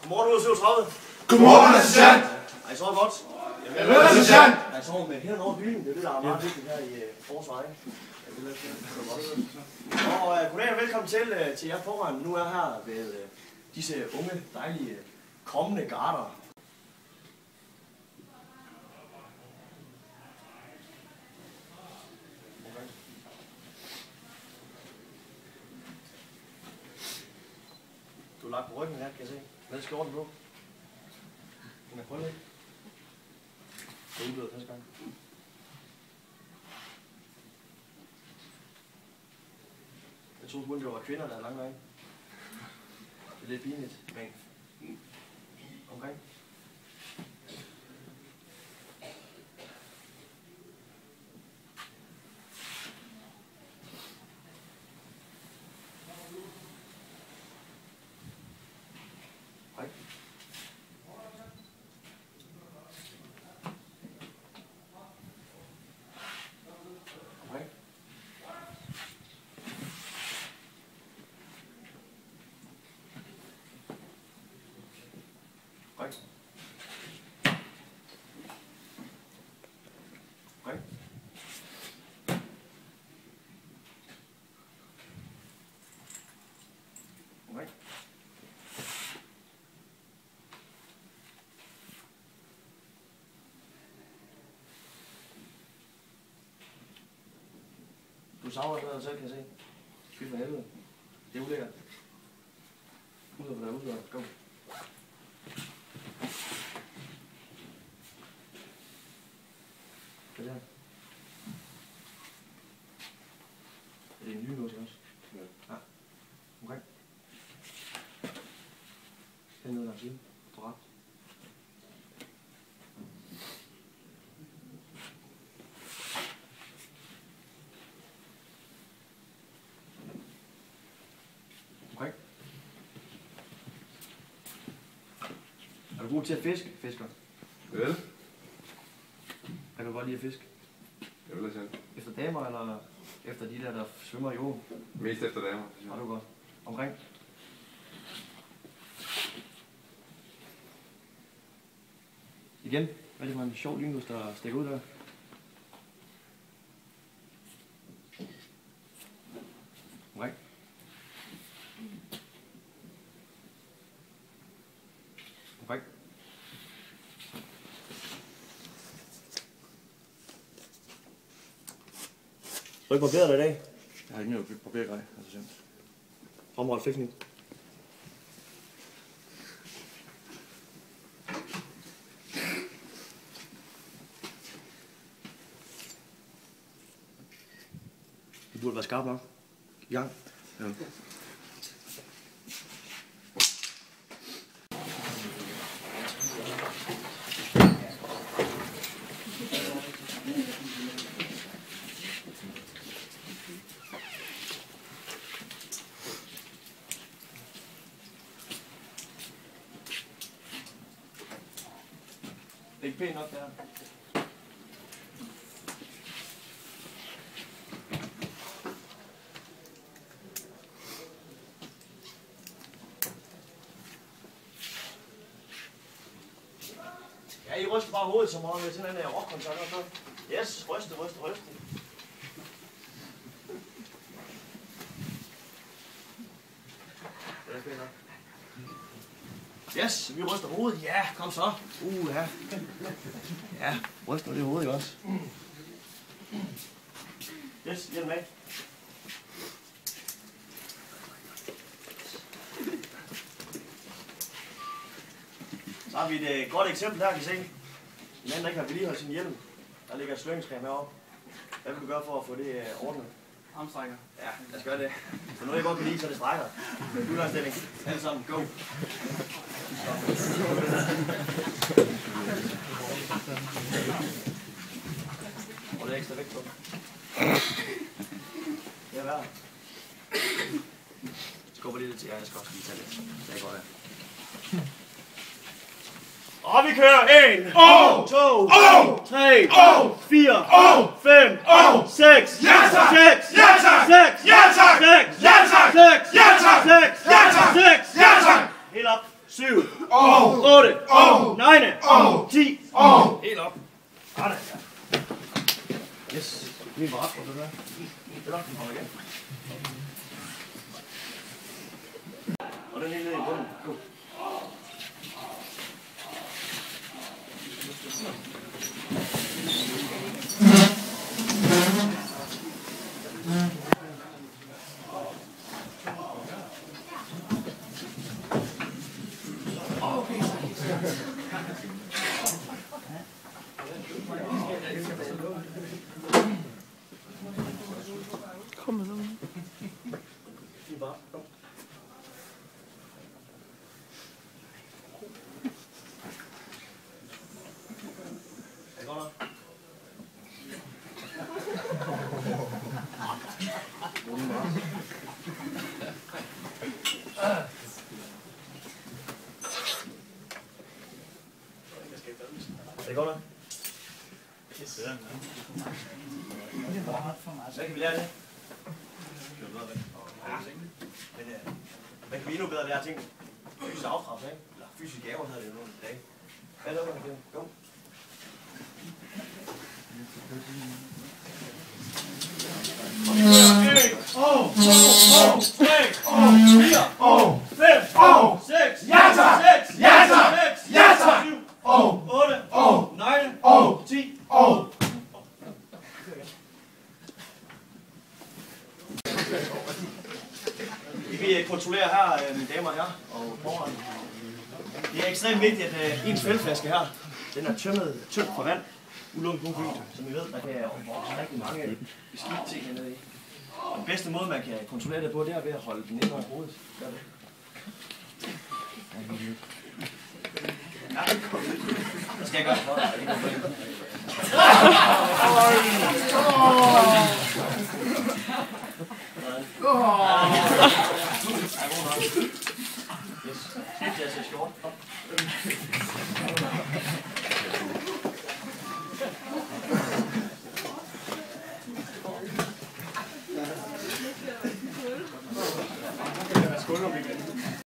Godmorgen, 137. Godmorgen, assistent! Ej, I sover godt. Jeg ved, assistent! Jeg sover med hænderne over dynen. Det er det, der er meget vigtigt her i forsvaret. Og goddag og velkommen til jer foran. Nu er her ved disse unge, dejlige, kommende garder. Du har lagt på ryggen her, kan jeg se. Hvad skal skjorten på? Den er krøllet. Det er udbydet første gang. Jeg troede kun, det var kvinder, der havde lange øjne. Det er lidt pinligt, men omkring. Hej. Omkring. Hej. Hej. Hej. Du savner dig selv, kan jeg se. Fy for helvede. Det er ulækkert. Ud af dig, ud af. Go. Hvad er det her? Er det en ny lås også? Ja. Ja. Okay. Den nede der siden. På ret. Okay. Er du god til at fiske, fisker? Vel? Kan du godt lide at fiske? Jeg vil assistent. Efter damer, eller efter de der svømmer i åen? Mest efter damer. Har du godt. Omkring? Igen? Hvad er det for en sjov lynlus, der stikker ud der? Omkring? Omkring? Du har ikke barberet dig i dag? Jeg har ikke noget barbergrej, assistent. Fremret fikning. Det burde være skarpt nok. I gang. Ja. Det er ikke pænt nok, det her. Ja, I ryster bare hovedet som om, til den her rockkoncert og så. Yes, ryste. Det er pænt nok. Yes, vi ryster hovedet. Ja, kom så. Ja. Ja, ryster det hovedet, ikke også? Yes, hjælp med. Så har vi et godt eksempel her, kan I se. En anden, der ikke har vedligeholdt sin hjelm. Der ligger sløringscreme herovre. Hvad vil du gøre for at få det ordnet? Armstrækker. Ja, lad os gøre det. Så noget jeg godt kan lide, så det strækker. Udgangsstilling. Alle sammen, go. Og det er ekstra vægt på. Det er værd. Skubber lidt til jer, jeg skal også lige tage lidt. Det er godt, ja. Og vi kører 1, 2, 3, 4, 5, 6, 6, 6, 6, 6, 6, 6, 6, 6, 6, 6, 7, 8, Og den helt ned i bunden. Go. Kom med sådan. Er det godt nok? Yes. Hvad kan vi lære af det? Men hvad kan vi endnu bedre lære ting? Fysisk aftrap, ikke? Eller fysisk gaver hedder det jo nogle dage. Hvad er det, man kan? Go. Vi kontrollerer her, mine damer og herrer, og forhånd. Det er ekstremt vigtigt, at ens fældflaske her, den er tømt for vand, ulundet på fyldt. Som I ved, der kan vokse rigtig mange beskidte ting hernede i. Og den bedste måde, man kan kontrollere det på, det er ved at holde den ind over hovedet. Gør det. Ja, det skal jeg gøre for dig.